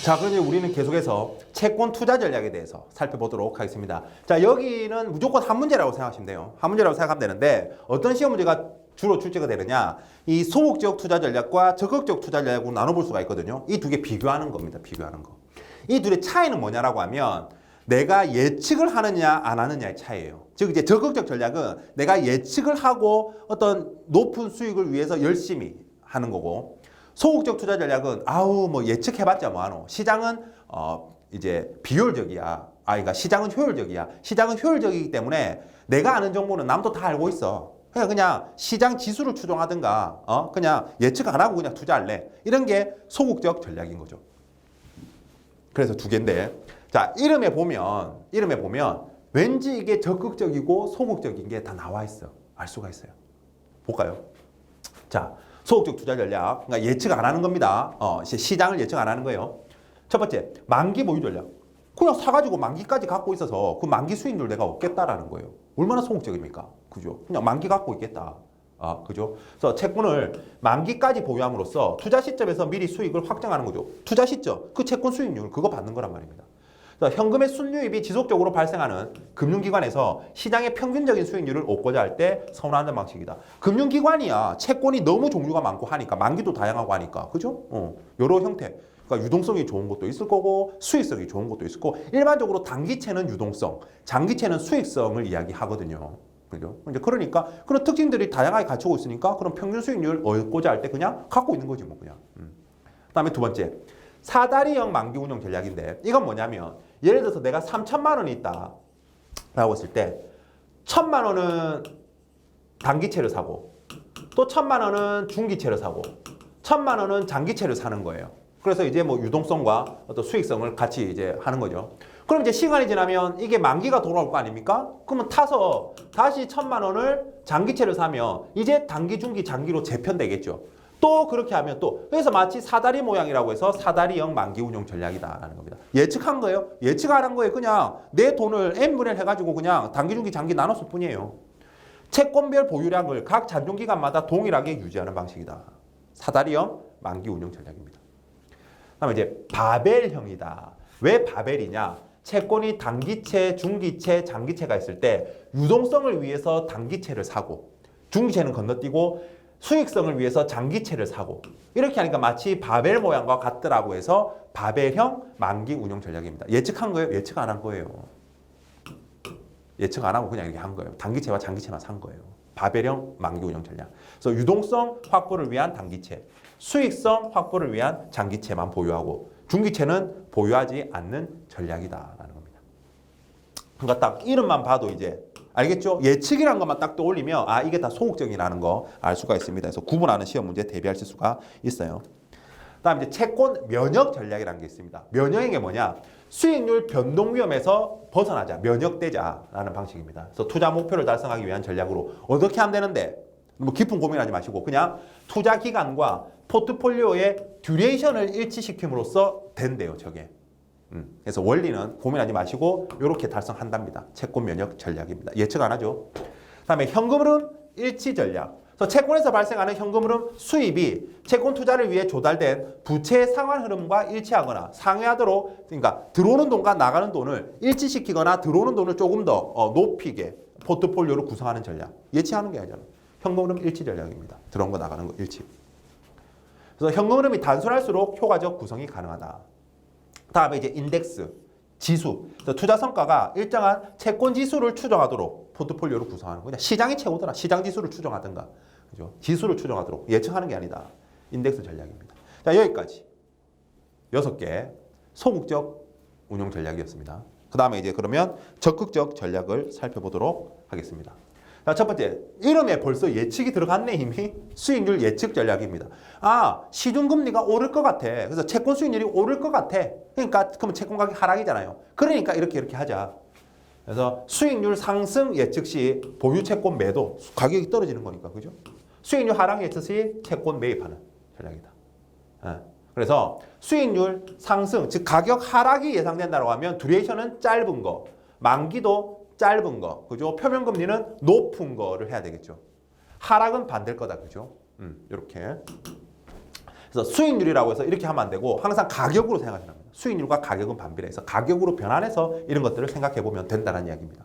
자, 그럼 이제 우리는 계속해서 채권 투자 전략에 대해서 살펴보도록 하겠습니다. 자, 여기는 무조건 한 문제라고 생각하시면 돼요. 한 문제라고 생각하면 되는데 어떤 시험 문제가 주로 출제가 되느냐? 이 소극적 투자 전략과 적극적 투자 전략으로 나눠볼 수가 있거든요. 이 두 개 비교하는 겁니다. 비교하는 거. 이 둘의 차이는 뭐냐라고 하면 내가 예측을 하느냐 안 하느냐의 차이예요. 즉 이제 적극적 전략은 내가 예측을 하고 어떤 높은 수익을 위해서 열심히 하는 거고, 소극적 투자 전략은 아우 뭐 예측해봤자 뭐하노. 시장은 이제 비효율적이야. 그러니까 시장은 효율적이야. 시장은 효율적이기 때문에 내가 아는 정보는 남도 다 알고 있어. 그냥 시장 지수를 추종하든가 그냥 예측 안 하고 그냥 투자할래. 이런 게 소극적 전략인 거죠. 그래서 두 개인데, 자, 이름에 보면 왠지 이게 적극적이고 소극적인 게 다 나와 있어. 알 수가 있어요. 볼까요? 자, 소극적 투자 전략. 그러니까 예측 안 하는 겁니다. 시장을 예측 안 하는 거예요. 첫 번째, 만기 보유 전략. 그냥 사가지고 만기까지 갖고 있어서 그 만기 수익률 내가 얻겠다라는 거예요. 얼마나 소극적입니까? 그죠? 그냥 만기 갖고 있겠다. 그죠? 그래서 채권을 만기까지 보유함으로써 투자 시점에서 미리 수익을 확정하는 거죠. 투자 시점, 그 채권 수익률, 그거 받는 거란 말입니다. 그래서 현금의 순유입이 지속적으로 발생하는 금융기관에서 시장의 평균적인 수익률을 얻고자 할 때 선호하는 방식이다. 금융기관이야. 채권이 너무 종류가 많고 하니까, 만기도 다양하고 하니까. 그죠? 여러 형태. 그러니까 유동성이 좋은 것도 있을 거고 수익성이 좋은 것도 있을 거고, 일반적으로 단기채는 유동성, 장기채는 수익성을 이야기하거든요. 그죠? 이제 그러니까 그런 특징들이 다양하게 갖추고 있으니까 그런 평균 수익률 얻고자 할 때 그냥 갖고 있는 거지 뭐 그냥. 그다음에 두 번째, 사다리형 만기 운용 전략인데, 이건 뭐냐면 예를 들어서 내가 3천만 원이 있다 라고 했을 때 1,000만 원은 단기채를 사고 또 1,000만 원은 중기채를 사고 1,000만 원은 장기채를 사는 거예요. 그래서 이제 뭐 유동성과 어떤 수익성을 같이 이제 하는 거죠. 그럼 이제 시간이 지나면 이게 만기가 돌아올 거 아닙니까? 그러면 타서 다시 1,000만 원을 장기채를 사면 이제 단기, 중기, 장기로 재편되겠죠. 또 그렇게 하면 또, 그래서 마치 사다리 모양이라고 해서 사다리형 만기 운용 전략이다라는 겁니다. 예측한 거예요? 예측 안 한 거예요? 그냥 내 돈을 n분의 해가지고 그냥 단기, 중기, 장기 나눴을 뿐이에요. 채권별 보유량을 각 잔존기간마다 동일하게 유지하는 방식이다. 사다리형 만기 운용 전략입니다. 그다음에 이제 바벨형이다. 왜 바벨이냐? 채권이 단기채, 중기채, 장기채가 있을 때 유동성을 위해서 단기채를 사고 중기채는 건너뛰고 수익성을 위해서 장기채를 사고, 이렇게 하니까 마치 바벨 모양과 같더라고 해서 바벨형 만기 운용 전략입니다. 예측한 거예요? 예측 안 한 거예요. 예측 안 하고 그냥 이렇게 한 거예요. 단기채와 장기채만 산 거예요. 바벨형 만기 운용 전략. 그래서 유동성 확보를 위한 단기채, 수익성 확보를 위한 장기채만 보유하고 중기채는 보유하지 않는 전략이다라는 겁니다. 그러니까 딱 이름만 봐도 이제 알겠죠? 예측이라는 것만 딱 떠올리면 이게 다 소극적이라는 거 알 수가 있습니다. 그래서 구분하는 시험 문제 대비하실 수가 있어요. 그다음 이제 채권 면역 전략이라는 게 있습니다. 면역인 게 뭐냐? 수익률 변동 위험에서 벗어나자, 면역되자라는 방식입니다. 그래서 투자 목표를 달성하기 위한 전략으로 어떻게 하면 되는데, 뭐 깊은 고민하지 마시고 그냥 투자 기간과 포트폴리오의 듀레이션을 일치시킴으로써 된대요, 저게. 그래서 원리는 고민하지 마시고 이렇게 달성한답니다. 채권 면역 전략입니다. 예측 안 하죠. 그다음에 현금 흐름 일치 전략. 그래서 채권에서 발생하는 현금 흐름 수입이 채권 투자를 위해 조달된 부채 상환 흐름과 일치하거나 상회하도록, 그러니까 들어오는 돈과 나가는 돈을 일치시키거나 들어오는 돈을 조금 더 높이게 포트폴리오를 구성하는 전략. 예측하는 게 아니잖아요. 현금 흐름 일치 전략입니다. 들어온 거 나가는 거 일치. 그래서 현금 흐름이 단순할수록 효과적 구성이 가능하다. 다음에 이제 인덱스, 지수. 투자 성과가 일정한 채권 지수를 추정하도록 포트폴리오를 구성하는 거냐. 시장이 최고더라. 시장 지수를 추정하든가. 그죠? 지수를 추정하도록 예측하는 게 아니다. 인덱스 전략입니다. 자, 여기까지 6개 소극적 운용 전략이었습니다. 그 다음에 이제 그러면 적극적 전략을 살펴보도록 하겠습니다. 자, 첫 번째, 이름에 벌써 예측이 들어갔네. 이미 수익률 예측 전략입니다. 시중금리가 오를 것 같아. 그래서 채권 수익률이 오를 것 같아. 그러니까 그러면 채권 가격 하락이잖아요. 그러니까 이렇게 하자. 그래서 수익률 상승 예측 시 보유 채권 매도, 가격이 떨어지는 거니까, 그죠? 수익률 하락 예측 시 채권 매입하는 전략이다. 그래서 수익률 상승, 즉 가격 하락이 예상된다고 하면 듀레이션은 짧은 거, 만기도 짧은 거, 그죠? 표면금리는 높은 거를 해야 되겠죠. 하락은 반대일 거다, 그죠? 이렇게. 그래서 수익률이라고 해서 이렇게 하면 안 되고 항상 가격으로 생각하시는 겁니다. 수익률과 가격은 반비례해서 가격으로 변환해서 이런 것들을 생각해 보면 된다는 이야기입니다.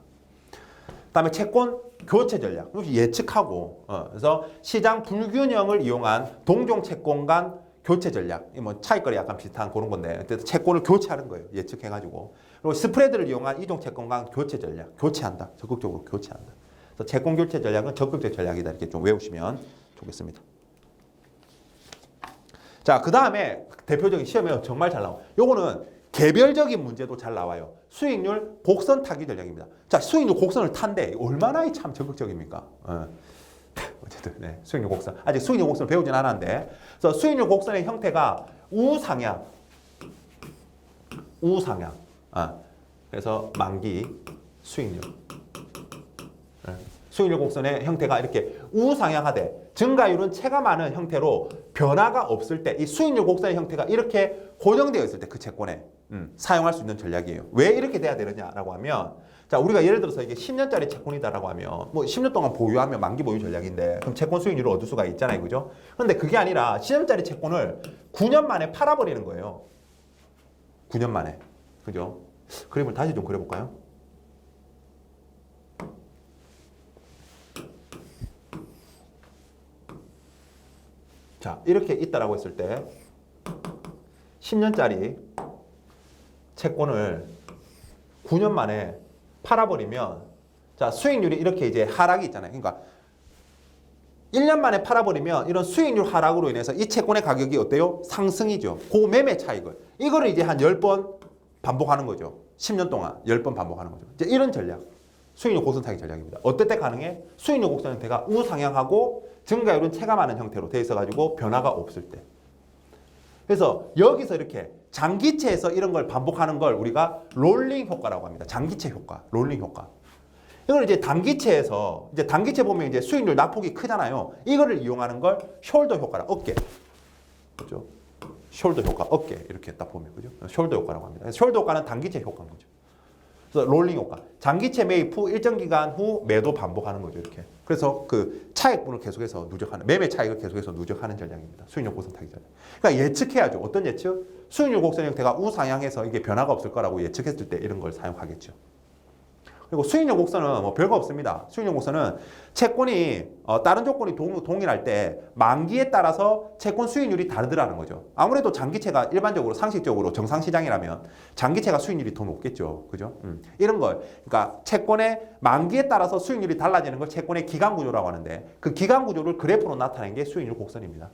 그다음에 채권 교체 전략, 예측하고 그래서 시장 불균형을 이용한 동종 채권 간 교체 전략, 뭐 차익거래 약간 비슷한 그런 건데 채권을 교체하는 거예요. 예측해가지고. 그리고 스프레드를 이용한 이종 채권 간 교체 전략, 교체한다. 적극적으로 교체한다. 그래서 채권 교체 전략은 적극적 전략이다. 이렇게 좀 외우시면 좋겠습니다. 자, 그 다음에 대표적인 시험에 정말 잘 나와요. 요거는 개별적인 문제도 잘 나와요. 수익률 곡선 타기 전략입니다. 자, 수익률 곡선을 탄데 얼마나 참 적극적입니까? 어쨌든 네, 수익률 곡선. 아직 수익률 곡선을 배우진 않았는데, 그래서 수익률 곡선의 형태가 우상향. 그래서 만기 수익률. 수익률 곡선의 형태가 이렇게 우상향하되 증가율은 체감하는 형태로 변화가 없을 때 이 수익률 곡선의 형태가 이렇게 고정되어 있을 때 그 채권에 사용할 수 있는 전략이에요. 왜 이렇게 돼야 되느냐라고 하면, 자, 우리가 예를 들어서 이게 10년짜리 채권이다라고 하면 뭐 10년 동안 보유하면 만기 보유 전략인데 그럼 채권 수익률을 얻을 수가 있잖아요. 그죠? 그런데 그게 아니라 10년짜리 채권을 9년 만에 팔아버리는 거예요. 9년 만에. 그죠? 그림을 다시 좀 그려볼까요? 자, 이렇게 있다라고 했을 때 10년짜리 채권을 9년 만에 팔아버리면, 자, 수익률이 이렇게 이제 하락이 있잖아요. 그러니까 1년 만에 팔아버리면 이런 수익률 하락으로 인해서 이 채권의 가격이 어때요? 상승이죠. 그 매매 차익을. 이거를 이제 한 10번 반복하는 거죠. 10년 동안 10번 반복하는 거죠. 이제 이런 전략. 수익률 곡선 타기 전략입니다. 어떨 때 가능해? 수익률 곡선 형태가 우상향하고 증가율은 체감하는 형태로 돼 있어가지고 변화가 없을 때. 그래서 여기서 이렇게 장기채에서 이런 걸 반복하는 걸 우리가 롤링 효과라고 합니다. 장기채 효과, 롤링 효과. 이걸 이제 단기채에서, 이제 단기채 보면 이제 수익률 낙폭이 크잖아요. 이거를 이용하는 걸 숄더 효과라, 어깨. 그죠? 숄더 효과, 어깨. 이렇게 딱 보면, 그죠? 숄더 효과라고 합니다. 숄더 효과는 단기채 효과인 거죠. 그래서 롤링 효과. 장기채 매입 후 일정 기간 후 매도 반복하는 거죠, 이렇게. 그래서 그 차익분을 계속해서 누적하는, 매매 차익을 계속해서 누적하는 전략입니다. 수익률 곡선 타기 전략. 그러니까 예측해야죠. 어떤 예측? 수익률 곡선 형태가 우상향해서 이게 변화가 없을 거라고 예측했을 때 이런 걸 사용하겠죠. 그리고 수익률 곡선은 뭐 별거 없습니다. 수익률 곡선은 채권이 다른 조건이 동일할 때 만기에 따라서 채권 수익률이 다르더라는 거죠. 아무래도 장기채가 일반적으로 상식적으로 정상시장이라면 장기채가 수익률이 더 높겠죠. 그죠? 이런 걸, 그러니까 채권의 만기에 따라서 수익률이 달라지는 걸 채권의 기간 구조라고 하는데 그 기간 구조를 그래프로 나타낸 게 수익률 곡선입니다.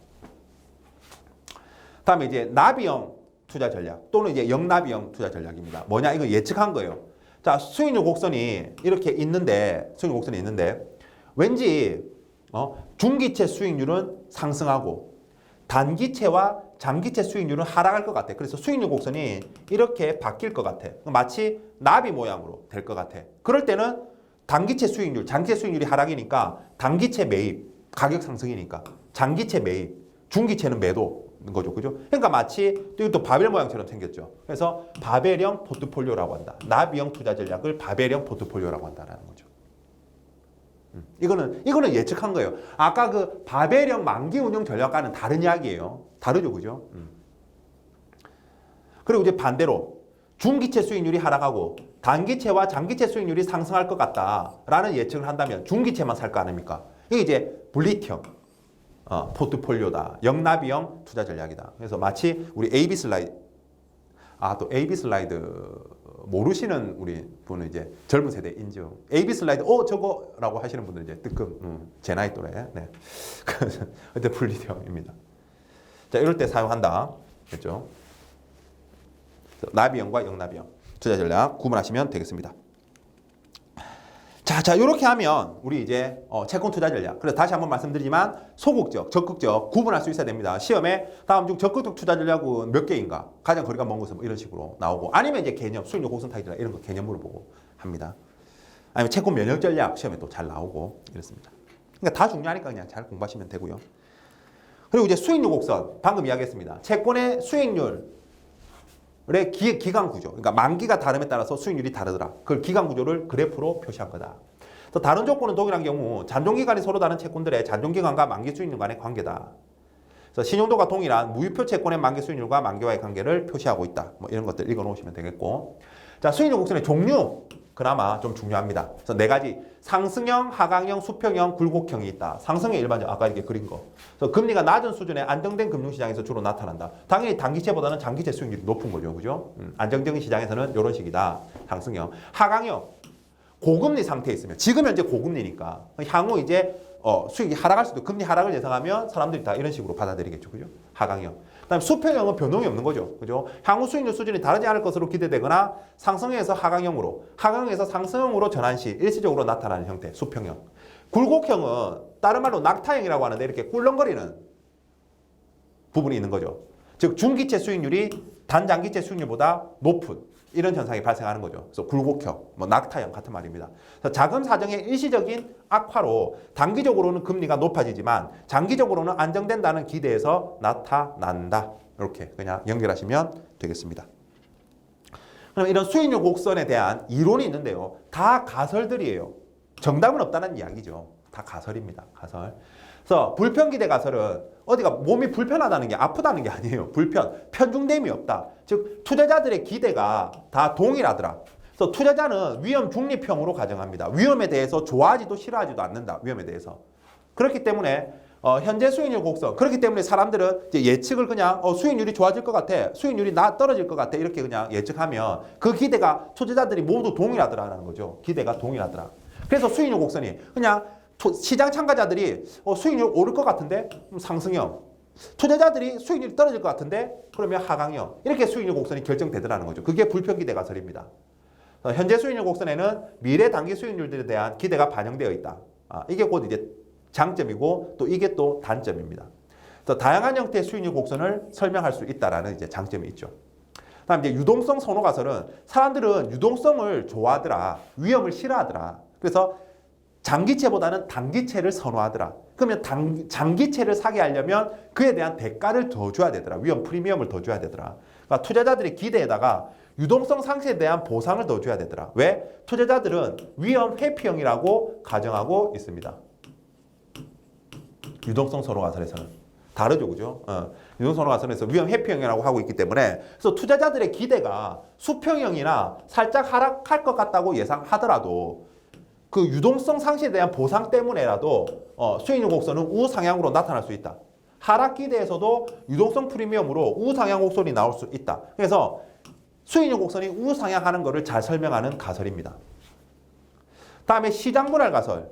다음에 이제 나비형 투자 전략 또는 이제 역나비형 투자 전략입니다. 뭐냐? 이거 예측한 거예요. 자, 수익률 곡선이 이렇게 있는데, 수익률 곡선이 있는데, 왠지, 중기채 수익률은 상승하고, 단기채와 장기채 수익률은 하락할 것 같아. 그래서 수익률 곡선이 이렇게 바뀔 것 같아. 마치 나비 모양으로 될 것 같아. 그럴 때는 단기채 수익률, 장기채 수익률이 하락이니까, 단기채 매입, 가격 상승이니까, 장기채 매입, 중기채는 매도. 거죠, 그죠? 그러니까 마치 또 바벨 모양처럼 생겼죠. 그래서 바벨형 포트폴리오라고 한다. 나비형 투자 전략을 바벨형 포트폴리오라고 한다는 거죠. 이거는 예측한 거예요. 아까 그 바벨형 만기 운용 전략과는 다른 이야기예요. 다르죠, 그죠? 그리고 이제 반대로 중기채 수익률이 하락하고 단기채와 장기채 수익률이 상승할 것 같다라는 예측을 한다면 중기채만 살 거 아닙니까? 이게 이제 블리트형. 포트폴리오다. 역나비형 투자 전략이다. 그래서 마치 우리 AB 슬라이드, 또 AB 슬라이드 모르시는 우리 분은 이제 젊은 세대 인증. AB 슬라이드, 저거라고 하시는 분들은 이제 뜨끔, 제 나이 또래. 네. 그때 블리트형입니다. 자, 이럴 때 사용한다. 됐죠? 나비형과 역나비형 투자 전략 구분하시면 되겠습니다. 자, 이렇게 하면 우리 이제 채권 투자 전략. 그래서 다시 한번 말씀드리지만 소극적, 적극적 구분할 수 있어야 됩니다. 시험에 다음 중 적극적 투자 전략은 몇 개인가? 가장 거리가 먼 것은 뭐 이런 식으로 나오고, 아니면 이제 개념, 수익률 곡선 타기 전략 이런 거 개념으로 보고 합니다. 아니면 채권 면역 전략 시험에 또 잘 나오고 이렇습니다. 그러니까 다 중요하니까 그냥 잘 공부하시면 되고요. 그리고 이제 수익률 곡선 방금 이야기했습니다. 채권의 수익률 의 기간 구조, 그러니까 만기가 다름에 따라서 수익률이 다르더라. 그걸 기간 구조를 그래프로 표시한 거다. 또 다른 조건은 동일한 경우 잔존기간이 서로 다른 채권들의 잔존기간과 만기 수익률 간의 관계다. 그래서 신용도가 동일한 무유표 채권의 만기 수익률과 만기와의 관계를 표시하고 있다. 뭐 이런 것들 읽어 놓으시면 되겠고. 자, 수익률 곡선의 종류 그나마 좀 중요합니다. 그래서 네 가지 상승형, 하강형, 수평형, 굴곡형이 있다. 상승형 일반적 아까 이렇게 그린 거. 그래서 금리가 낮은 수준의 안정된 금융시장에서 주로 나타난다. 당연히 단기채보다는 장기채 수익률이 높은 거죠, 그죠? 안정적인 시장에서는 이런 식이다. 상승형, 하강형. 고금리 상태에 있으면 지금 현재 고금리니까 향후 이제 수익이 하락할 수도 금리 하락을 예상하면 사람들이 다 이런 식으로 받아들이겠죠, 그죠? 하강형. 그다음 수평형은 변동이 없는 거죠, 그죠? 향후 수익률 수준이 다르지 않을 것으로 기대되거나 상승형에서 하강형으로, 하강형에서 상승형으로 전환 시 일시적으로 나타나는 형태, 수평형. 굴곡형은 다른 말로 낙타형이라고 하는데 이렇게 꿀렁거리는 부분이 있는 거죠. 즉 중기채 수익률이 단장기채 수익률보다 높은 이런 현상이 발생하는 거죠. 그래서 굴곡형, 뭐 낙타형 같은 말입니다. 그래서 자금 사정의 일시적인 악화로 단기적으로는 금리가 높아지지만 장기적으로는 안정된다는 기대에서 나타난다. 이렇게 그냥 연결하시면 되겠습니다. 그럼 이런 수익률 곡선에 대한 이론이 있는데요. 다 가설들이에요. 정답은 없다는 이야기죠. 다 가설입니다. 가설. 그래서 불편기대 가설은 어디가 몸이 불편하다는 게 아프다는 게 아니에요. 편중됨이 없다. 즉 투자자들의 기대가 다 동일하더라. 그래서 투자자는 위험 중립형으로 가정합니다. 위험에 대해서 좋아하지도 싫어하지도 않는다. 위험에 대해서. 그렇기 때문에 현재 수익률 곡선. 그렇기 때문에 사람들은 이제 예측을 그냥 수익률이 좋아질 것 같아. 수익률이 떨어질 것 같아. 이렇게 그냥 예측하면 그 기대가 투자자들이 모두 동일하더라라는 거죠. 기대가 동일하더라. 그래서 수익률 곡선이 그냥 시장 참가자들이 수익률 오를 것 같은데 상승형, 투자자들이 수익률이 떨어질 것 같은데 그러면 하강형, 이렇게 수익률 곡선이 결정되더라는 거죠. 그게 불편기대 가설입니다. 현재 수익률 곡선에는 미래 단기 수익률들에 대한 기대가 반영되어 있다. 이게 곧 이제 장점이고 또 이게 또 단점입니다. 그래서 다양한 형태의 수익률 곡선을 설명할 수 있다라는 이제 장점이 있죠. 다음 이제 유동성 선호 가설은 사람들은 유동성을 좋아하더라, 위험을 싫어하더라. 그래서 장기채보다는 단기채를 선호하더라. 그러면 장기채를 사게 하려면 그에 대한 대가를 더 줘야 되더라. 위험 프리미엄을 더 줘야 되더라. 그러니까 투자자들의 기대에다가 유동성 상승에 대한 보상을 더 줘야 되더라. 왜? 투자자들은 위험 회피형이라고 가정하고 있습니다. 유동성 선호 가설에서는. 다르죠, 그죠? 유동성 선호 가설에서 위험 회피형이라고 하고 있기 때문에 그래서 투자자들의 기대가 수평형이나 살짝 하락할 것 같다고 예상하더라도 그 유동성 상실에 대한 보상 때문에라도 수익률 곡선은 우상향으로 나타날 수 있다. 하락 기대에서도 유동성 프리미엄으로 우상향 곡선이 나올 수 있다. 그래서 수익률 곡선이 우상향하는 것을 잘 설명하는 가설입니다. 다음에 시장 분할 가설.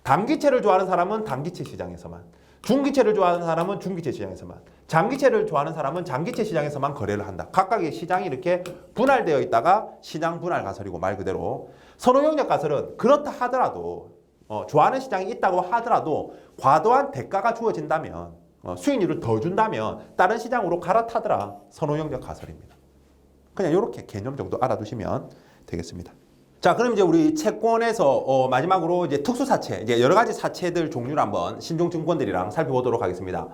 단기채를 좋아하는 사람은 단기채 시장에서만, 중기채를 좋아하는 사람은 중기채 시장에서만, 장기채를 좋아하는 사람은 장기채 시장에서만 거래를 한다. 각각의 시장이 이렇게 분할되어 있다가 시장 분할 가설이고 말 그대로. 선호영역 가설은 그렇다 하더라도 좋아하는 시장이 있다고 하더라도 과도한 대가가 주어진다면 수익률을 더 준다면 다른 시장으로 갈아타더라. 선호영역 가설입니다. 그냥 이렇게 개념 정도 알아두시면 되겠습니다. 자, 그럼 이제 우리 채권에서 마지막으로 이제 특수사채, 이제 여러 가지 사채들 종류를 한번 신종증권들이랑 살펴보도록 하겠습니다.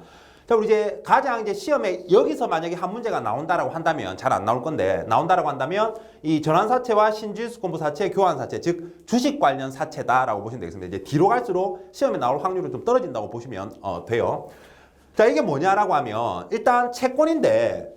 자, 우리 이제 가장 이제 시험에 여기서 만약에 한 문제가 나온다라고 한다면 잘 안 나올 건데 나온다라고 한다면 이 전환사채와 신주식권부사채, 교환사채, 즉 주식 관련 사채다라고 보시면 되겠습니다. 이제 뒤로 갈수록 시험에 나올 확률은 좀 떨어진다고 보시면 돼요. 자, 이게 뭐냐라고 하면 일단 채권들인데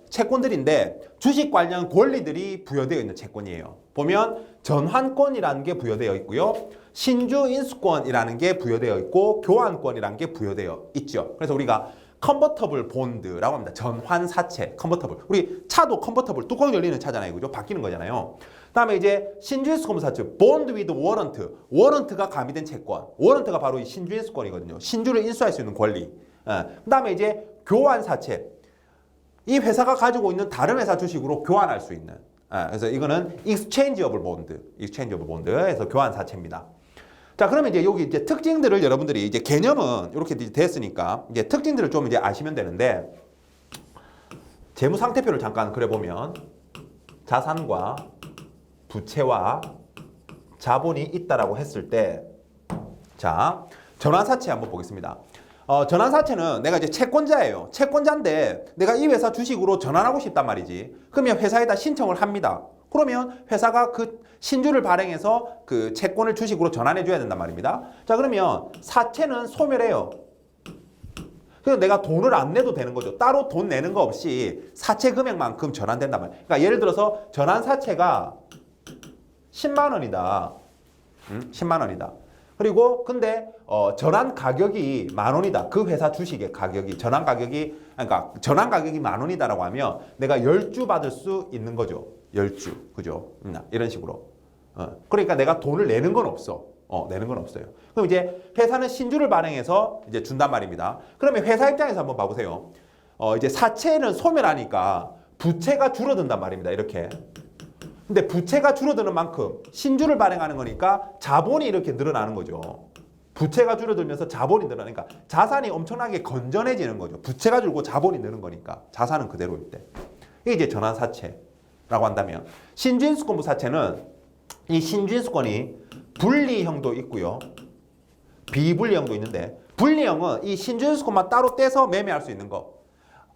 주식 관련 권리들이 부여되어 있는 채권이에요. 보면 전환권이라는 게 부여되어 있고요. 신주인수권이라는 게 부여되어 있고 교환권이라는 게 부여되어 있죠. 그래서 우리가 컨버터블 본드라고 합니다. 전환사채, 컨버터블. 우리 차도 컨버터블, 뚜껑 열리는 차잖아요. 그죠? 바뀌는 거잖아요. 그다음에 이제 신주인수권부사채, 본드 위드 워런트. 워런트가 가미된 채권. 워런트가 바로 이 신주인수권이거든요. 신주를 인수할 수 있는 권리. 그다음에 이제 교환사채. 이 회사가 가지고 있는 다른 회사 주식으로 교환할 수 있는. 그래서 이거는 exchangeable bond, exchangeable bond에서 교환사채입니다. 자, 그러면 이제 여기 이제 특징들을 여러분들이 이제 개념은 이렇게 됐으니까 이제 특징들을 좀 이제 아시면 되는데 재무 상태표를 잠깐 그려보면 자산과 부채와 자본이 있다라고 했을 때 자, 전환사채 한번 보겠습니다. 전환사채는 내가 이제 채권자예요. 채권자인데 내가 이 회사 주식으로 전환하고 싶단 말이지. 그러면 회사에다 신청을 합니다. 그러면 회사가 그 신주를 발행해서 그 채권을 주식으로 전환해 줘야 된단 말입니다. 자, 그러면 사채는 소멸해요. 그래서 내가 돈을 안 내도 되는 거죠. 따로 돈 내는 거 없이 사채 금액만큼 전환된단 말이에요. 그러니까 예를 들어서 전환 사채가 10만 원이다. 10만 원이다. 그리고 근데 전환 가격이 만 원이다. 그 회사 주식의 가격이 전환 가격이 만 원이다라고 하면 내가 10주 받을 수 있는 거죠. 10주. 그죠? 이런 식으로. 그러니까 내가 돈을 내는 건 없어. 내는 건 없어요. 그럼 이제 회사는 신주를 발행해서 이제 준단 말입니다. 그러면 회사 입장에서 한번 봐보세요. 이제 사채는 소멸하니까 부채가 줄어든단 말입니다. 이렇게. 근데 부채가 줄어드는 만큼 신주를 발행하는 거니까 자본이 이렇게 늘어나는 거죠. 부채가 줄어들면서 자본이 늘어나니까 자산이 엄청나게 건전해지는 거죠. 부채가 줄고 자본이 느는 거니까 자산은 그대로일 때. 이게 이제 전환사채라고 한다면 신주인수권부 사채는 이 신주인수권이 분리형도 있고요. 비분리형도 있는데 분리형은 이 신주인수권만 따로 떼서 매매할 수 있는 거.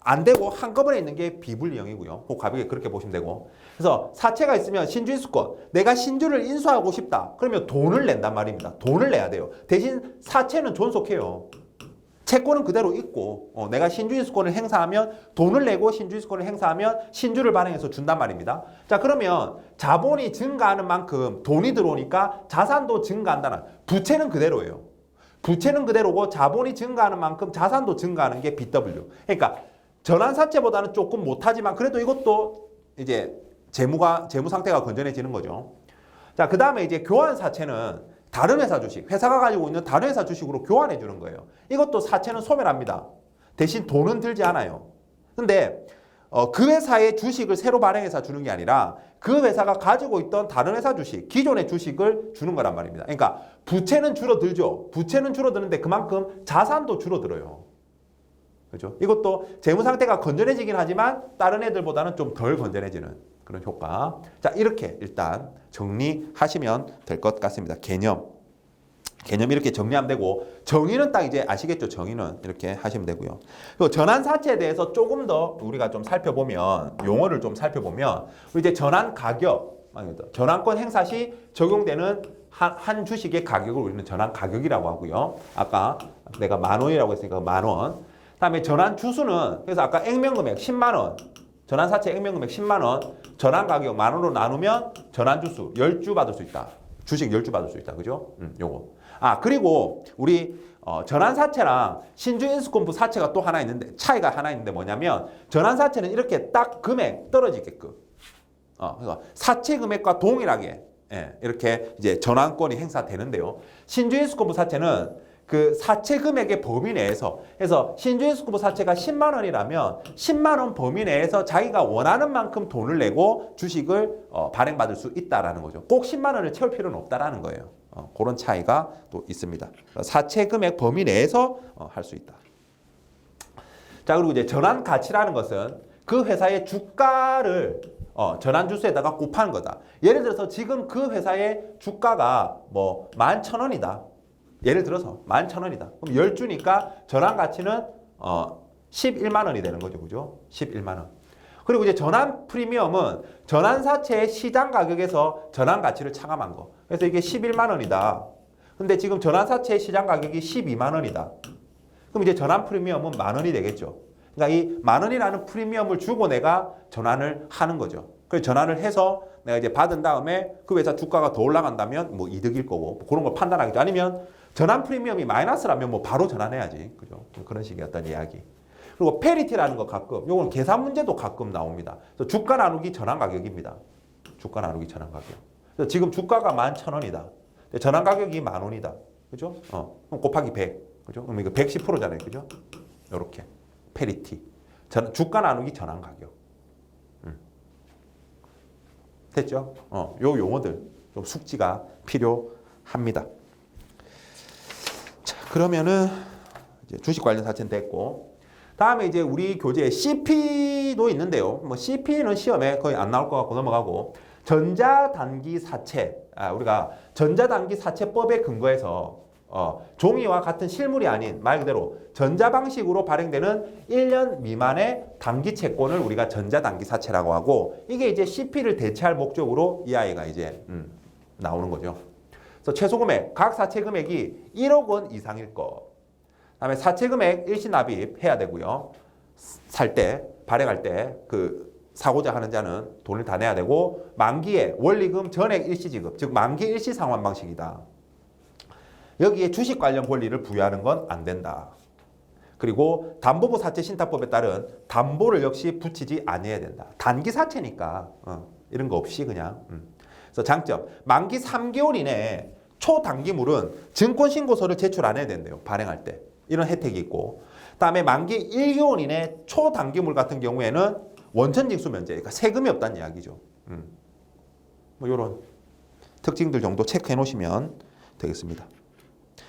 안 되고 한꺼번에 있는 게 비분리형이고요. 꼭 가볍게 그렇게 보시면 되고. 그래서 사채가 있으면 신주인수권. 내가 신주를 인수하고 싶다. 그러면 돈을 낸단 말입니다. 돈을 내야 돼요. 대신 사채는 존속해요. 채권은 그대로 있고 내가 신주인수권을 행사하면 돈을 내고 신주인수권을 행사하면 신주를 발행해서 준단 말입니다. 자, 그러면 자본이 증가하는 만큼 돈이 들어오니까 자산도 증가한다는 부채는 그대로예요. 부채는 그대로고 자본이 증가하는 만큼 자산도 증가하는 게 BW. 그러니까 전환사채보다는 조금 못하지만 그래도 이것도 이제 재무 상태가 건전해지는 거죠. 자, 그 다음에 이제 교환사채는 다른 회사 주식, 회사가 가지고 있는 다른 회사 주식으로 교환해 주는 거예요. 이것도 사채는 소멸합니다. 대신 돈은 들지 않아요. 근데 그 회사의 주식을 새로 발행해서 주는 게 아니라 그 회사가 가지고 있던 다른 회사 주식, 기존의 주식을 주는 거란 말입니다. 그러니까 부채는 줄어들죠. 부채는 줄어드는데 그만큼 자산도 줄어들어요. 그렇죠? 이것도 재무 상태가 건전해지긴 하지만 다른 애들보다는 좀 덜 건전해지는 그런 효과. 자, 이렇게 일단 정리하시면 될 것 같습니다. 개념 이렇게 정리하면 되고 정의는 딱 이제 아시겠죠? 정의는 이렇게 하시면 되고요. 그리고 전환사채에 대해서 조금 더 우리가 좀 살펴보면 용어를 좀 살펴보면 이제 전환 가격, 전환권 행사 시 적용되는 한 주식의 가격을 우리는 전환 가격이라고 하고요. 아까 내가 만 원이라고 했으니까 만 원. 다음에 전환 주수는 그래서 아까 액면금액 10만 원, 전환사채 액면금액 10만 원, 전환 가격 만 원으로 나누면 전환 주수 10주 받을 수 있다. 주식 10주 받을 수 있다. 그죠? 요거. 그리고 우리 전환사채랑 신주인수권부 사채가 또 하나 있는데 차이가 하나 있는데 뭐냐면 전환사채는 이렇게 딱 금액 떨어지게끔 그래서 사채 금액과 동일하게 이렇게 이제 전환권이 행사되는데요. 신주인수권부 사채는 그 사채 금액의 범위 내에서 해서 신주인수권부 사채가 10만 원이라면 10만 원 범위 내에서 자기가 원하는 만큼 돈을 내고 주식을 발행받을 수 있다라는 거죠. 꼭 10만 원을 채울 필요는 없다라는 거예요. 그런 차이가 또 있습니다. 사채 금액 범위 내에서 할 수 있다. 자, 그리고 이제 전환 가치라는 것은 그 회사의 주가를 전환 주수에다가 곱하는 거다. 예를 들어서 지금 그 회사의 주가가 뭐 11,000원이다. 예를 들어서 11,000원이다. 그럼 10주니까 전환 가치는 11만 원이 되는 거죠. 그죠? 11만 원. 그리고 이제 전환 프리미엄은 전환사채의 시장 가격에서 전환 가치를 차감한 거. 그래서 이게 11만 원이다. 근데 지금 전환사채의 시장 가격이 12만 원이다. 그럼 이제 전환 프리미엄은 만 원이 되겠죠. 그러니까 이 만 원이라는 프리미엄을 주고 내가 전환을 하는 거죠. 그래서 전환을 해서 내가 이제 받은 다음에 그 회사 주가가 더 올라간다면 뭐 이득일 거고 그런 걸 판단하겠죠. 아니면 전환 프리미엄이 마이너스라면 뭐 바로 전환해야지. 그죠? 그런 식의 어떤 이야기. 그리고 페리티라는 거 가끔, 요건 계산 문제도 가끔 나옵니다. 그래서 주가 나누기 전환 가격입니다. 주가 나누기 전환 가격. 그래서 지금 주가가 11,000원이다. 전환 가격이 만 원이다. 그죠? 그럼 곱하기 100. 그죠? 그럼 이거 110%잖아요. 그죠? 요렇게. 페리티. 주가 나누기 전환 가격. 됐죠? 요 용어들 좀 숙지가 필요합니다. 자, 그러면은 이제 주식 관련 사채는 됐고, 다음에 이제 우리 교재에 CP도 있는데요. 뭐 CP는 시험에 거의 안 나올 것 같고 넘어가고, 전자단기 사채, 우리가 전자단기 사채법에 근거해서 종이와 같은 실물이 아닌 말 그대로 전자 방식으로 발행되는 1년 미만의 단기 채권을 우리가 전자단기 사채라고 하고, 이게 이제 CP를 대체할 목적으로 이 아이가 이제 나오는 거죠. 그래서 최소 금액, 각 사채 금액이 1억 원 이상일 것. 다음에 사채 금액 일시 납입해야 되고요. 살 때, 발행할 때 그 사고자 하는 자는 돈을 다 내야 되고 만기에 원리금 전액 일시 지급, 즉 만기 일시 상환 방식이다. 여기에 주식 관련 권리를 부여하는 건 안 된다. 그리고 담보부 사채 신탁법에 따른 담보를 역시 붙이지 아니해야 된다. 단기 사채니까 이런 거 없이 그냥. 그래서 장점, 만기 3개월 이내에 초단기물은 증권신고서를 제출 안 해야 된대요. 발행할 때. 이런 혜택이 있고, 그다음에 만기 1개월 이내 초단기물 같은 경우에는 원천징수 면제, 그러니까 세금이 없다는 이야기죠. 뭐 이런 특징들 정도 체크해 놓으시면 되겠습니다.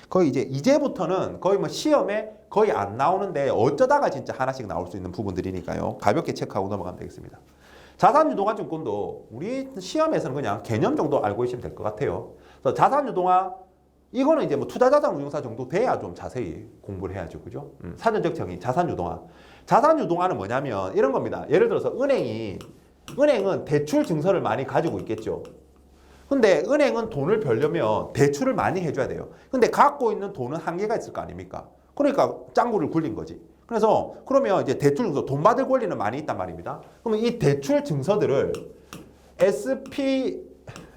거의 이제부터는 거의 뭐 시험에 거의 안 나오는데 어쩌다가 진짜 하나씩 나올 수 있는 부분들이니까요. 가볍게 체크하고 넘어가면 되겠습니다. 자산유동화 증권도 우리 시험에서는 그냥 개념 정도 알고 계시면 될 것 같아요. 그래서 자산유동화 이거는 이제 뭐 투자자산운용사 정도 돼야 좀 자세히 공부를 해야죠. 그죠? 사전적 정의, 자산유동화. 자산유동화는 뭐냐면 이런 겁니다. 예를 들어서 은행은 대출 증서를 많이 가지고 있겠죠. 근데 은행은 돈을 벌려면 대출을 많이 해줘야 돼요. 근데 갖고 있는 돈은 한계가 있을 거 아닙니까? 그러니까 짱구를 굴린 거지. 그래서 그러면 이제 대출 증서, 돈 받을 권리는 많이 있단 말입니다. 그러면 이 대출 증서들을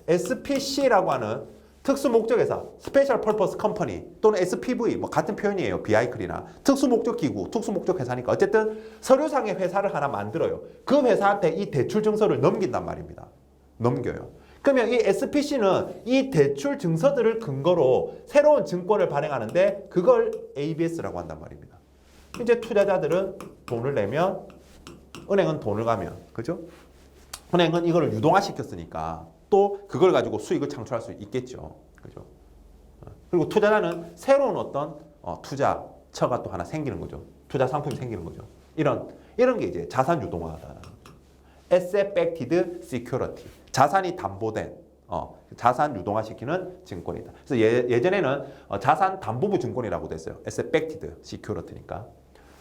SPC라고 하는 특수 목적 회사, 스페셜 퍼포스 컴퍼니 또는 SPV 뭐 같은 표현이에요. 비아이클이나 특수 목적 기구, 특수 목적 회사니까 어쨌든 서류상의 회사를 하나 만들어요. 그 회사한테 이 대출 증서를 넘긴단 말입니다. 넘겨요. 그러면 이 SPC는 이 대출 증서들을 근거로 새로운 증권을 발행하는데 그걸 ABS라고 한단 말입니다. 이제 투자자들은 돈을 내면 은행은 돈을 가면, 그죠? 은행은 이거를 유동화시켰으니까 또 그걸 가지고 수익을 창출할 수 있겠죠. 그죠? 그리고 투자자는 새로운 어떤 투자처가 또 하나 생기는 거죠. 투자 상품이 생기는 거죠. 이런 게 이제 자산 유동화다. Asset Backed Security. 자산이 담보된 자산 유동화시키는 증권이다. 그래서 예전에는 자산 담보부 증권이라고 됐어요. Asset Backed Security니까.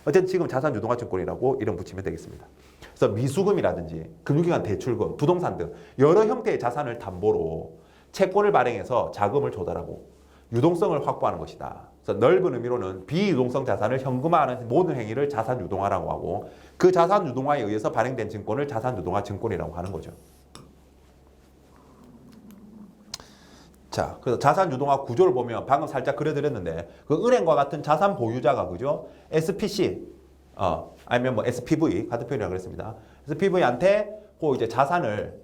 어쨌든 지금 자산 유동화 증권이라고 이름 붙이면 되겠습니다. 그래서 미수금이라든지 금융기관 대출금, 부동산 등 여러 형태의 자산을 담보로 채권을 발행해서 자금을 조달하고 유동성을 확보하는 것이다. 그래서 넓은 의미로는 비유동성 자산을 현금화하는 모든 행위를 자산 유동화라고 하고 그 자산 유동화에 의해서 발행된 증권을 자산 유동화 증권이라고 하는 거죠. 자, 그래서 자산 유동화 구조를 보면 방금 살짝 그려드렸는데 그 은행과 같은 자산 보유자가 그죠? SPC 아니면 뭐 SPV 같은 표현이라고 그랬습니다. SPV한테 그 이제 자산을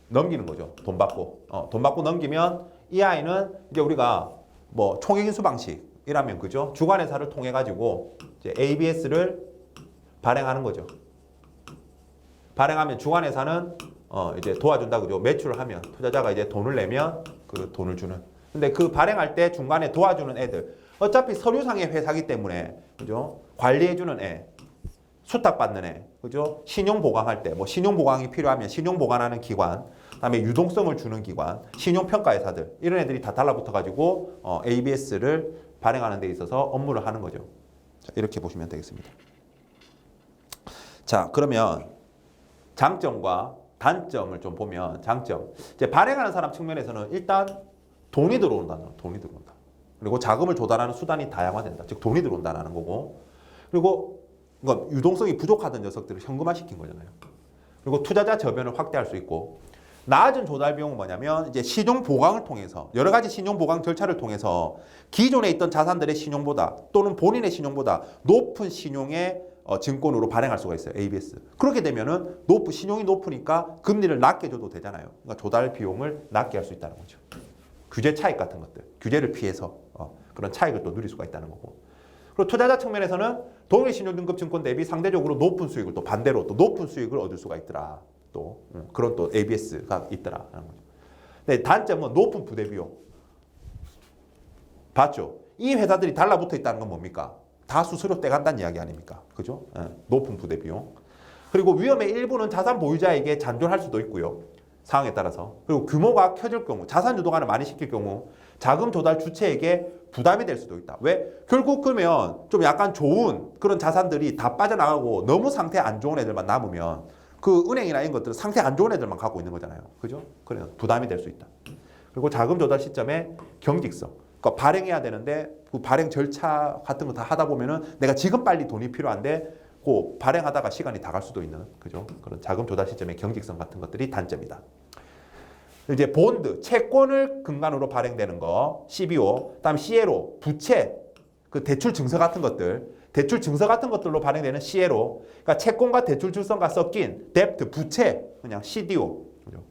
넘기는 거죠. 돈 받고 돈 받고 넘기면 이 아이는 이제 우리가 뭐 총액인수 방식이라면 그죠? 주관회사를 통해 가지고 이제 ABS를 발행하는 거죠. 발행하면 주관회사는 이제 도와준다 그죠? 매출을 하면 투자자가 이제 돈을 내면 그 돈을 주는. 근데 그 발행할 때 중간에 도와주는 애들 어차피 서류상의 회사기 때문에 그죠? 관리해주는 애, 수탁받는 애, 그죠? 신용 보강할 때 뭐 신용 보강이 필요하면 신용 보관하는 기관, 그다음에 유동성을 주는 기관, 신용 평가 회사들 이런 애들이 다 달라붙어 가지고 ABS를 발행하는 데 있어서 업무를 하는 거죠. 자, 이렇게 보시면 되겠습니다. 자, 그러면 장점과 단점을 좀 보면 장점. 이제 발행하는 사람 측면에서는 일단 돈이 들어온다. 돈이 들어온다. 그리고 자금을 조달하는 수단이 다양화된다. 즉 돈이 들어온다는 거고. 그리고 유동성이 부족하던 녀석들을 현금화시킨 거잖아요. 그리고 투자자 저변을 확대할 수 있고 낮은 조달 비용은 뭐냐면 이제 신용 보강을 통해서 여러 가지 신용 보강 절차를 통해서 기존에 있던 자산들의 신용보다 또는 본인의 신용보다 높은 신용의 증권으로 발행할 수가 있어요. ABS. 그렇게 되면은 신용이 높으니까 금리를 낮게 줘도 되잖아요. 그러니까 조달 비용을 낮게 할 수 있다는 거죠. 규제 차익 같은 것들, 규제를 피해서 그런 차익을 또 누릴 수가 있다는 거고. 그리고 투자자 측면에서는 동일 신용등급 증권 대비 상대적으로 높은 수익을 또 반대로 또 높은 수익을 얻을 수가 있더라. 또 그런 또 ABS가 있더라라는 거죠. 근데 단점은 높은 부대 비용. 봤죠? 이 회사들이 달라붙어 있다는 건 뭡니까? 다 수수료 떼간다는 이야기 아닙니까? 그죠? 높은 부대 비용. 그리고 위험의 일부는 자산 보유자에게 잔존할 수도 있고요. 상황에 따라서. 그리고 규모가 커질 경우, 자산 유동화를 많이 시킬 경우 자금 조달 주체에게 부담이 될 수도 있다. 왜? 결국 그러면 좀 약간 좋은 그런 자산들이 다 빠져나가고 너무 상태 안 좋은 애들만 남으면 그 은행이나 이런 것들은 상태 안 좋은 애들만 갖고 있는 거잖아요. 그죠? 그래서 부담이 될 수 있다. 그리고 자금 조달 시점에 경직성. 그러니까 발행해야 되는데 그 발행 절차 같은 거 다 하다 보면은 내가 지금 빨리 돈이 필요한데 그 발행하다가 시간이 다 갈 수도 있는 그죠? 그런 자금 조달 시점의 경직성 같은 것들이 단점이다. 이제 본드, 채권을 근간으로 발행되는 거, CBO, 그다음 CLO, 부채, 그 대출 증서 같은 것들, 대출 증서 같은 것들로 발행되는 CLO, 그러니까 채권과 대출 줄성과 섞인 데프트, 부채, 그냥 CDO, 그죠?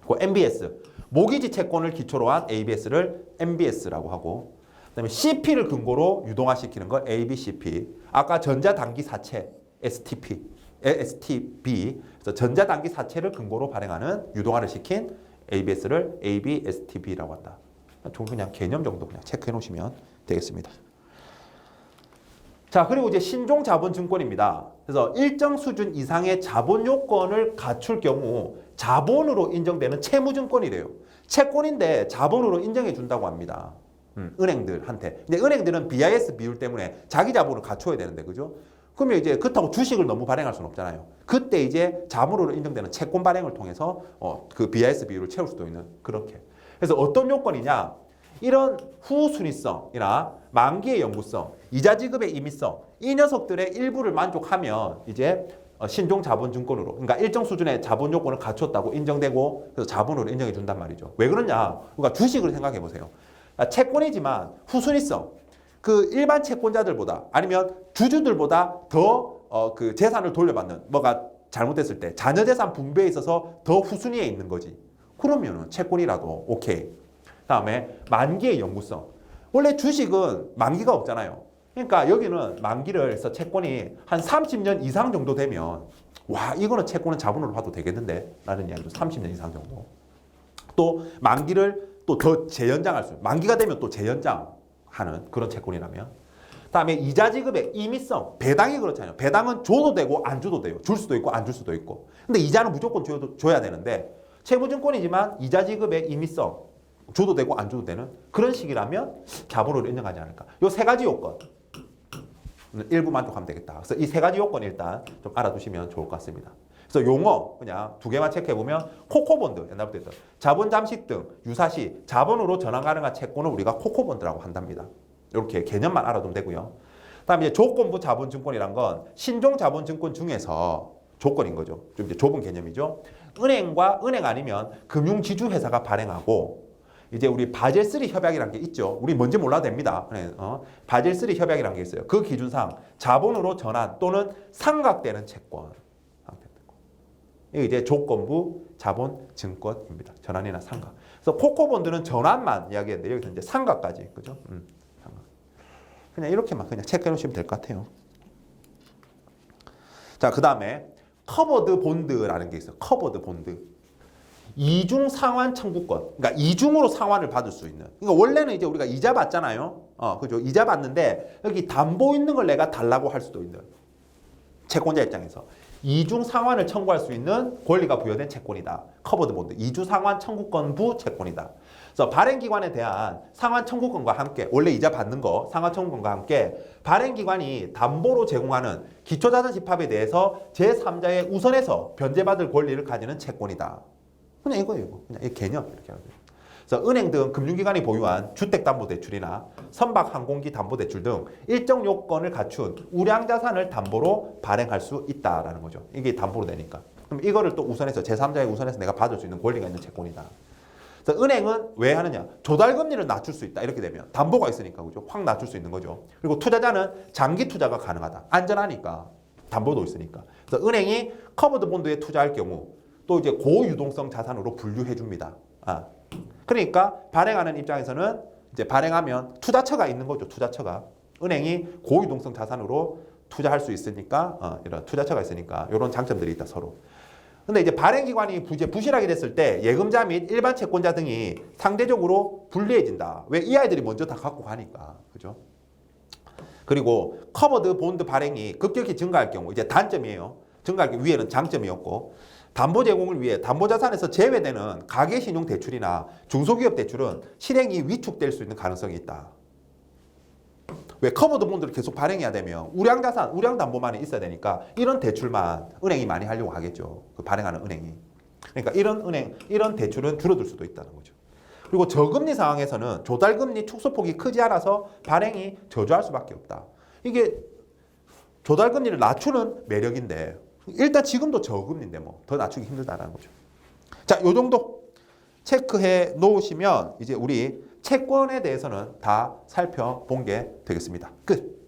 그 MBS, 모기지 채권을 기초로 한 ABS를 MBS라고 하고, 그다음에 CP를 근거로 유동화시키는 거 ABCP, 아까 전자단기 사채 STB, 그래서 전자단기 사채를 근거로 발행하는 유동화를 시킨 ABS를 ABSTB라고 한다. 좀 그냥 개념 정도 그냥 체크해 놓으시면 되겠습니다. 자, 그리고 이제 신종 자본증권입니다. 그래서 일정 수준 이상의 자본 요건을 갖출 경우 자본으로 인정되는 채무증권이래요. 채권인데 자본으로 인정해 준다고 합니다. 은행들한테. 근데 은행들은 BIS 비율 때문에 자기 자본을 갖춰야 되는데, 그죠? 그러면 이제 그렇다고 주식을 너무 발행할 수는 없잖아요. 그때 이제 자본으로 인정되는 채권 발행을 통해서 그 BIS 비율을 채울 수도 있는 그렇게. 그래서 어떤 요건이냐? 이런 후순위성이나 만기의 영구성, 이자 지급의 임의성 이 녀석들의 일부를 만족하면 이제 신종 자본증권으로 그러니까 일정 수준의 자본 요건을 갖췄다고 인정되고 그래서 자본으로 인정해 준단 말이죠. 왜 그러냐? 그러니까 주식을 생각해 보세요. 채권이지만 후순위성 그 일반 채권자들보다 아니면 주주들보다 더 그 재산을 돌려받는 뭐가 잘못됐을 때 자녀 재산 분배에 있어서 더 후순위에 있는 거지. 그러면은 채권이라도 오케이. 다음에 만기의 영구성. 원래 주식은 만기가 없잖아요. 그러니까 여기는 만기를 해서 채권이 한 30년 이상 정도 되면 와 이거는 채권은 자본으로 봐도 되겠는데 라는 이야기죠. 30년 이상 정도. 또 만기를 또 더 재연장할 수 만기가 되면 또 재연장하는 그런 채권이라면 다음에 이자 지급의 임의성. 배당이 그렇잖아요. 배당은 줘도 되고 안 줘도 돼요. 줄 수도 있고 안 줄 수도 있고. 근데 이자는 무조건 줘야 되는데 채무증권이지만 이자 지급의 임의성. 줘도 되고 안 줘도 되는 그런 식이라면 자본으로 인정하지 않을까. 요 세 가지 요건 일부 만족하면 되겠다. 그래서 이 세 가지 요건 일단 좀 알아두시면 좋을 것 같습니다. 그래서 용어 그냥 두 개만 체크해 보면 코코본드 옛날부터 했던 자본 잠식 등 유사시 자본으로 전환 가능한 채권을 우리가 코코본드라고 한답니다. 이렇게 개념만 알아두면 되고요. 그다음에 이제 조건부 자본증권이란 건 신종 자본증권 중에서 조건인 거죠. 좀 이제 좁은 개념이죠. 은행과 은행 아니면 금융지주회사가 발행하고 이제 우리 바젤3 협약이라는 게 있죠. 우리 뭔지 몰라도 됩니다. 바젤3 협약이라는 게 있어요. 그 기준상 자본으로 전환 또는 상각되는 채권. 이게 이제 조건부 자본증권입니다. 전환이나 상각. 그래서 코코본드는 전환만 이야기했는데 여기서 이제 상각까지. 그죠? 상각. 그냥 이렇게만 그냥 체크해 놓으시면 될 것 같아요. 자, 그 다음에 커버드 본드라는 게 있어요. 커버드 본드. 이중 상환 청구권. 그러니까 이중으로 상환을 받을 수 있는. 그러니까 원래는 이제 우리가 이자 받잖아요. 그죠? 이자 받는데 여기 담보 있는 걸 내가 달라고 할 수도 있는 채권자 입장에서 이중 상환을 청구할 수 있는 권리가 부여된 채권이다. 커버드 본드. 이중 상환 청구권부 채권이다. 그래서 발행기관에 대한 상환 청구권과 함께 원래 이자 받는 거 상환 청구권과 함께 발행기관이 담보로 제공하는 기초자산 집합에 대해서 제3자의 우선에서 변제받을 권리를 가지는 채권이다. 그냥 이거예요. 그냥 이 개념 이렇게 하는 거예요. 그래서 은행 등 금융기관이 보유한 주택담보대출이나 선박항공기 담보대출 등 일정 요건을 갖춘 우량자산을 담보로 발행할 수 있다라는 거죠. 이게 담보로 되니까. 그럼 이거를 또 우선해서 제3자의 우선해서 내가 받을 수 있는 권리가 있는 채권이다. 그래서 은행은 왜 하느냐? 조달금리를 낮출 수 있다. 이렇게 되면 담보가 있으니까 그죠? 확 낮출 수 있는 거죠. 그리고 투자자는 장기 투자가 가능하다. 안전하니까 담보도 있으니까. 그래서 은행이 커버드 본드에 투자할 경우 또 이제 고유동성 자산으로 분류해 줍니다. 그러니까 발행하는 입장에서는 이제 발행하면 투자처가 있는 거죠. 투자처가. 은행이 고유동성 자산으로 투자할 수 있으니까 이런 투자처가 있으니까 이런 장점들이 있다 서로. 근데 이제 발행기관이 이제 부실하게 됐을 때 예금자 및 일반 채권자 등이 상대적으로 불리해진다. 왜? 이 아이들이 먼저 다 갖고 가니까. 그죠? 그리고 커버드 본드 발행이 급격히 증가할 경우 이제 단점이에요. 증가할 경우 위에는 장점이었고 담보 제공을 위해 담보자산에서 제외되는 가계신용 대출이나 중소기업 대출은 실행이 위축될 수 있는 가능성이 있다. 왜? 커버드 본드를 계속 발행해야 되면 우량자산, 우량담보만이 있어야 되니까 이런 대출만 은행이 많이 하려고 하겠죠. 그 발행하는 은행이. 그러니까 이런 대출은 줄어들 수도 있다는 거죠. 그리고 저금리 상황에서는 조달금리 축소폭이 크지 않아서 발행이 저조할 수밖에 없다. 이게 조달금리를 낮추는 매력인데 일단 지금도 저금리인데 뭐 더 낮추기 힘들다라는 거죠. 자, 요 정도 체크해 놓으시면 이제 우리 채권에 대해서는 다 살펴본 게 되겠습니다. 끝.